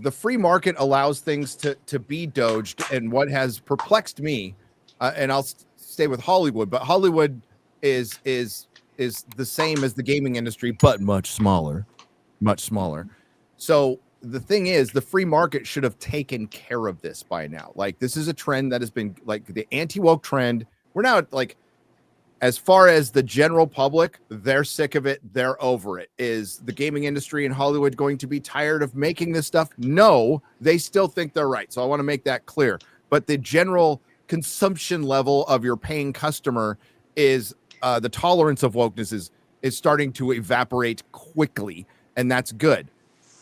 the free market allows things to be doged, and what has perplexed me, and I'll stay with Hollywood, but Hollywood is the same as the gaming industry, but much smaller. So the thing is, the free market should have taken care of this by now. Like, this is a trend that has been like the anti-woke trend. We're now like, as far as the general public, they're sick of it. They're over it. Is the gaming industry and Hollywood going to be tired of making this stuff? No, they still think they're right. So I want to make that clear. But the general consumption level of your paying customer is the tolerance of wokeness is starting to evaporate quickly, and that's good.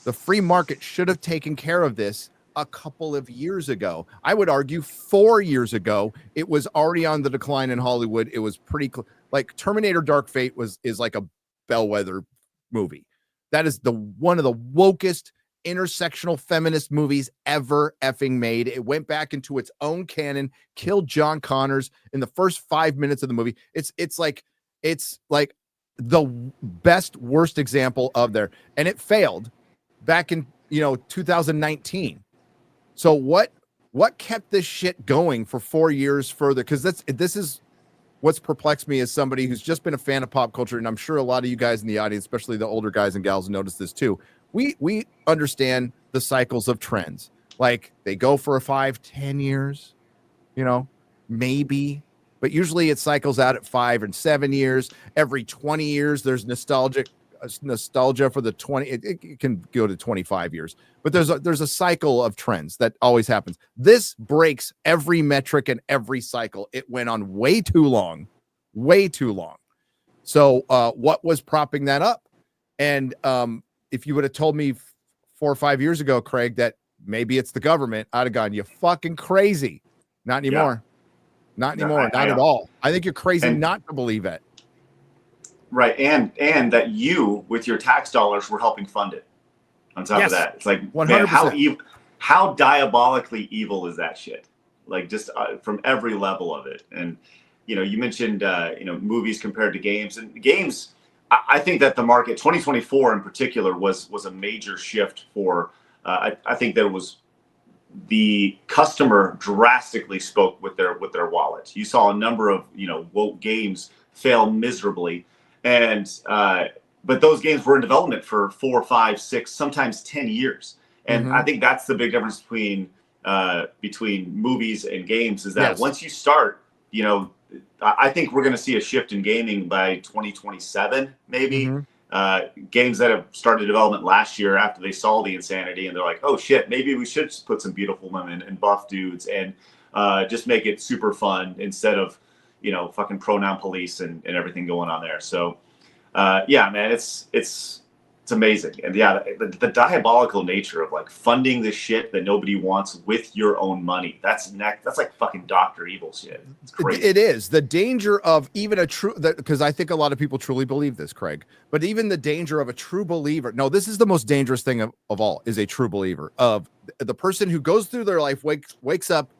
The free market should have taken care of this a couple of years ago. I would argue 4 years ago. It was already on the decline in Hollywood. It was pretty like Terminator Dark Fate is like a bellwether movie. That is one of the wokest intersectional feminist movies ever effing made. It went back into its own canon, killed John Connors in the first 5 minutes of the movie. It's like the best worst example of there, and it failed back in 2019. So what kept this shit going for 4 years further? Because this is what's perplexed me as somebody who's just been a fan of pop culture, and I'm sure a lot of you guys in the audience, especially the older guys and gals, notice this too. We understand the cycles of trends. Like, they go for 5-10 years, maybe, but usually it cycles out at 5 and 7 years. Every 20 years, there's nostalgia for the 20. It can go to 25 years, but there's a cycle of trends that always happens. This breaks every metric and every cycle. It went on way too long. So what was propping that up? And if you would have told me 4 or 5 years ago, Craig, that maybe it's the government, I'd have gone, you fucking crazy. Not anymore. Not anymore. Not at all. I think you're crazy not to believe it. Right, and that you, with your tax dollars, were helping fund it. On top of that, it's like, 100%. Man, how diabolically evil is that shit? Like, just from every level of it. And you mentioned movies compared to games, and games. I think that the market 2024 in particular was a major shift for. I think that it was the customer drastically spoke with their wallets. You saw a number of woke games fail miserably. And but those games were in development for 4, 5, 6, sometimes 10 years. And I think that's the big difference between movies and games, is that once you start, I think we're going to see a shift in gaming by 2027, maybe. Games that have started development last year after they saw the insanity, and they're like, oh shit, maybe we should put some beautiful women and buff dudes and just make it super fun instead of fucking pronoun police and everything going on there. So, man, it's amazing. And the diabolical nature of like funding this shit that nobody wants with your own money. That's like fucking Dr. Evil shit. It's crazy. It is the danger of even because I think a lot of people truly believe this, Craig, but even the danger of a true believer. No, this is the most dangerous thing of all, is a true believer, of the person who goes through their life, wakes up.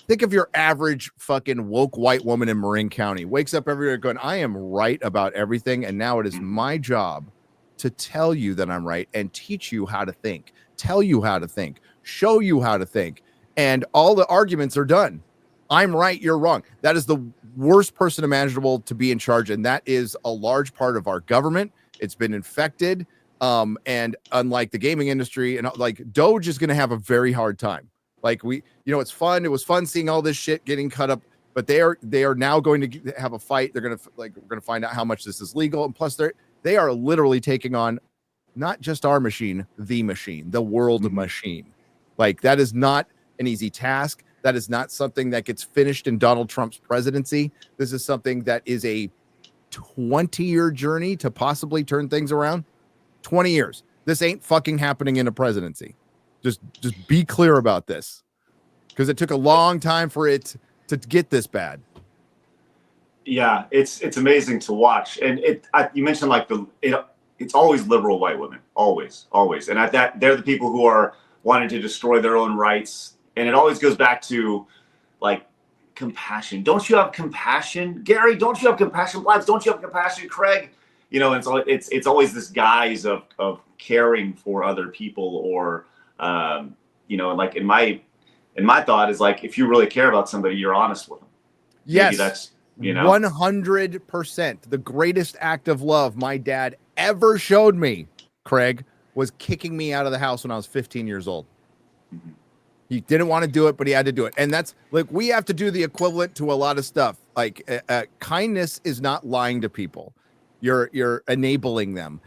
Think of your average fucking woke white woman in Marin County, wakes up every day going, I am right about everything. And now it is my job to tell you that I'm right and teach you how to think, tell you how to think, show you how to think. And all the arguments are done. I'm right, you're wrong. That is the worst person imaginable to be in charge. And that is a large part of our government. It's been infected. And unlike the gaming industry, and like Doge is going to have a very hard time. Like it's fun. It was fun seeing all this shit getting cut up, but they are now going to have a fight. We're going to find out how much this is legal. And plus they are literally taking on not just our machine, the world machine. Like, that is not an easy task. That is not something that gets finished in Donald Trump's presidency. This is something that is a 20-year journey to possibly turn things around. 20 years. This ain't fucking happening in a presidency. Just be clear about this, because it took a long time for it to get this bad. Yeah, it's amazing to watch, and you mentioned like it's always liberal white women, always, and that they're the people who are wanting to destroy their own rights, and it always goes back to like compassion. Don't you have compassion, Gary? Don't you have compassion, Blabs? Don't you have compassion, Craig? And so it's always this guise of caring for other people or You know, and like in my thought is like, if you really care about somebody, you're honest with them. Yes. Maybe that's, you know, 100%. The greatest act of love my dad ever showed me, Craig, was kicking me out of the house when I was 15 years old. Mm-hmm. He didn't want to do it, but he had to do it. And that's like, we have to do the equivalent to a lot of stuff. Like kindness is not lying to people. You're enabling them.